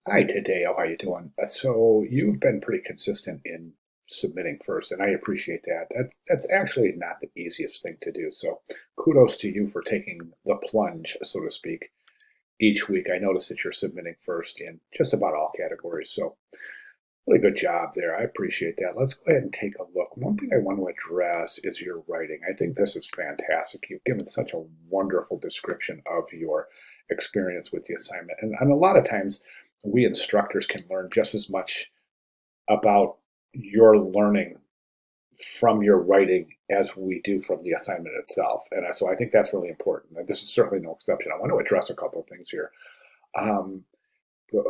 Hi, Tadeo. How you doing? So you've been pretty consistent in submitting first, and I appreciate that. That's actually not the easiest thing to do. So kudos to you for taking the plunge, so to speak, each week. I notice that you're submitting first in just about all categories. So really good job there. I appreciate that. Let's go ahead and take a look. One thing I want to address is your writing. I think this is fantastic. You've given such a wonderful description of your experience with the assignment. And a lot of times, we instructors can learn just as much about your learning from your writing as we do from the assignment itself. And so I think that's really important. And this is certainly no exception. I want to address a couple of things here. Um,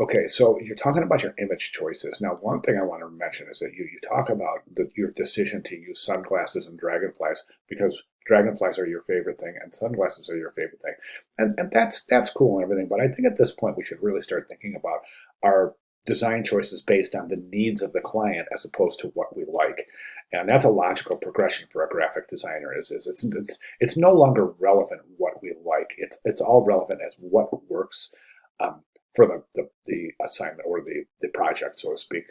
Okay, so you're talking about your image choices. Now, one thing I want to mention is that you talk about your decision to use sunglasses and dragonflies because dragonflies are your favorite thing and sunglasses are your favorite thing. And that's cool and everything, but I think at this point we should really start thinking about our design choices based on the needs of the client as opposed to what we like. And that's a logical progression for a graphic designer is it's no longer relevant what we like. It's all relevant as what works um, for the assignment or the project, so to speak,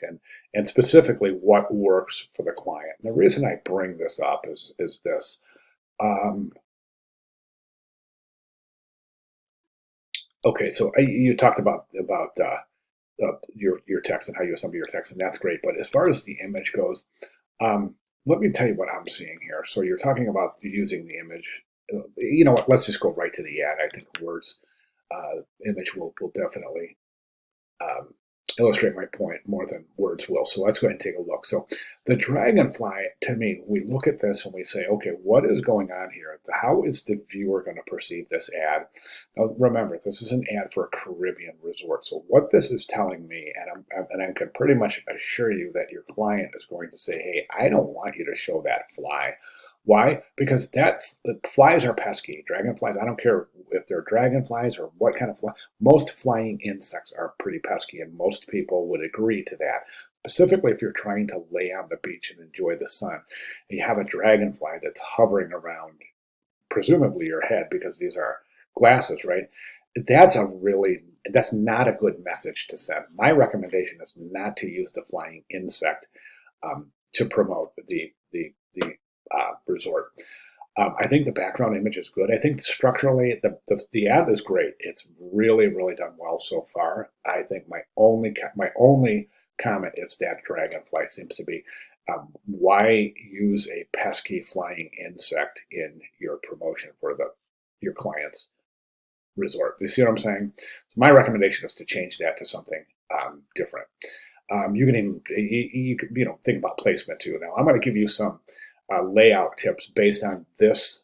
and specifically what works for the client. And the reason I bring this up is this. Um, okay, so you talked about your text and how you assemble your text, and that's great. But as far as the image goes, um, let me tell you what I'm seeing here. So you're talking about using the image. You know what? Let's just go right to the ad. I think words, image will definitely um, illustrate my point more than words will. So let's go ahead and take a look. So the dragonfly, to me, we look at this and we say, okay, what is going on here? How is the viewer going to perceive this ad? Now, remember, this is an ad for a Caribbean resort. So what this is telling me, and I can pretty much assure you that your client is going to say, hey, I don't want you to show that fly. Why? Because the flies are pesky. Dragonflies, I don't care if they're dragonflies or what kind of fly. Most flying insects are pretty pesky, and most people would agree to that. Specifically, if you're trying to lay on the beach and enjoy the sun, and you have a dragonfly that's hovering around, presumably your head, because these are glasses, right? That's not a good message to send. My recommendation is not to use the flying insect to promote the resort. I think the background image is good. I think structurally the ad is great. It's really done well so far. I think my only comment is that dragonfly seems to be why use a pesky flying insect in your promotion for the your client's resort? You see what I'm saying? So my recommendation is to change that to something different. You can even think about placement too. Now I'm going to give you some layout tips based on this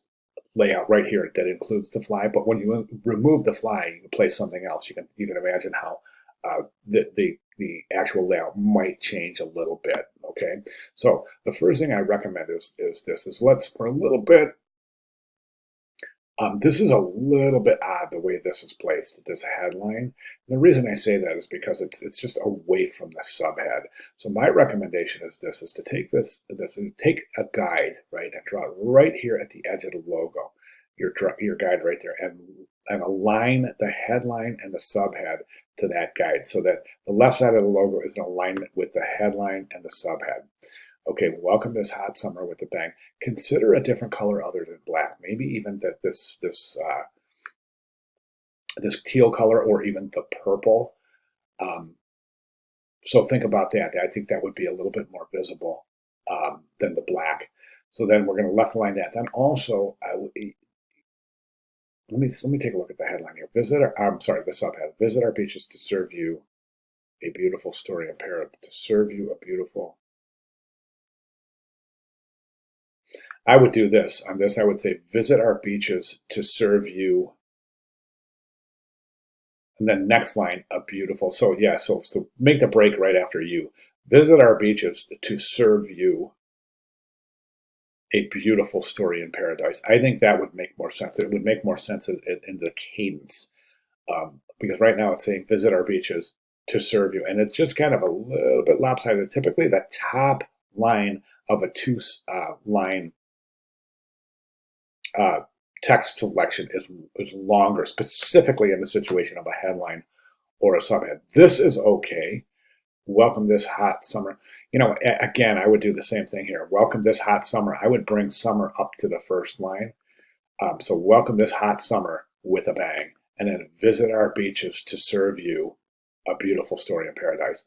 layout right here that includes the fly. But when you remove the fly, you can place something else. You can imagine how the actual layout might change a little bit. Okay, so the first thing I recommend is this is let's for a little bit. This is a little bit odd the way this is placed, this headline. And the reason I say that is because it's just away from the subhead. So my recommendation is this is to take a guide, right, and draw it right here at the edge of the logo, your guide right there, and align the headline and the subhead to that guide so that the left side of the logo is in alignment with the headline and the subhead. Okay, welcome this hot summer with a bang. Consider a different color other than black. Maybe even that this teal color or even the purple. Um, so think about that. I think that would be a little bit more visible than the black. So then we're going to left align that. Then also, let me take a look at the headline here. I'm sorry, the subhead. Visit our beaches to serve you a beautiful story in paradise. To serve you a beautiful. I would do this. On this, I would say, visit our beaches to serve you. And then next line, a beautiful. So yeah, so make the break right after you. Visit our beaches to serve you a beautiful story in paradise. I think that would make more sense. It would make more sense in the cadence. Because right now it's saying visit our beaches to serve you. And it's just kind of a little bit lopsided. Typically, the top line of a two line uh, text selection is longer, specifically in the situation of a headline or a subhead. This is okay. Welcome this hot summer. Again, I would do the same thing here. Welcome this hot summer. I would bring summer up to the first line. So welcome this hot summer with a bang, and then visit our beaches to serve you a beautiful story in paradise.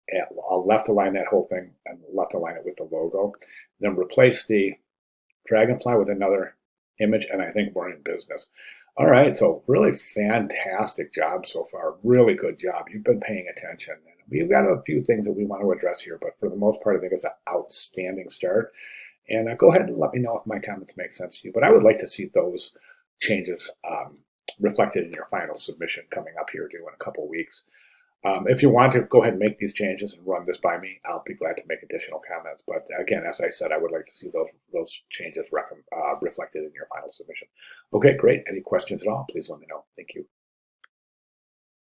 And I'll left align that whole thing and left align it with the logo. Then replace the dragonfly with another image, and I think we're in business. All right, so really fantastic job so far. Really good job. You've been paying attention. We've got a few things that we want to address here, but for the most part, I think it's an outstanding start. And go ahead and let me know if my comments make sense to you. But I would like to see those changes reflected in your final submission coming up here due in a couple weeks. If you want to go ahead and make these changes and run this by me, I'll be glad to make additional comments. But again, as I said, I would like to see those changes reflected in your final submission. Okay, great. Any questions at all? Please let me know. Thank you.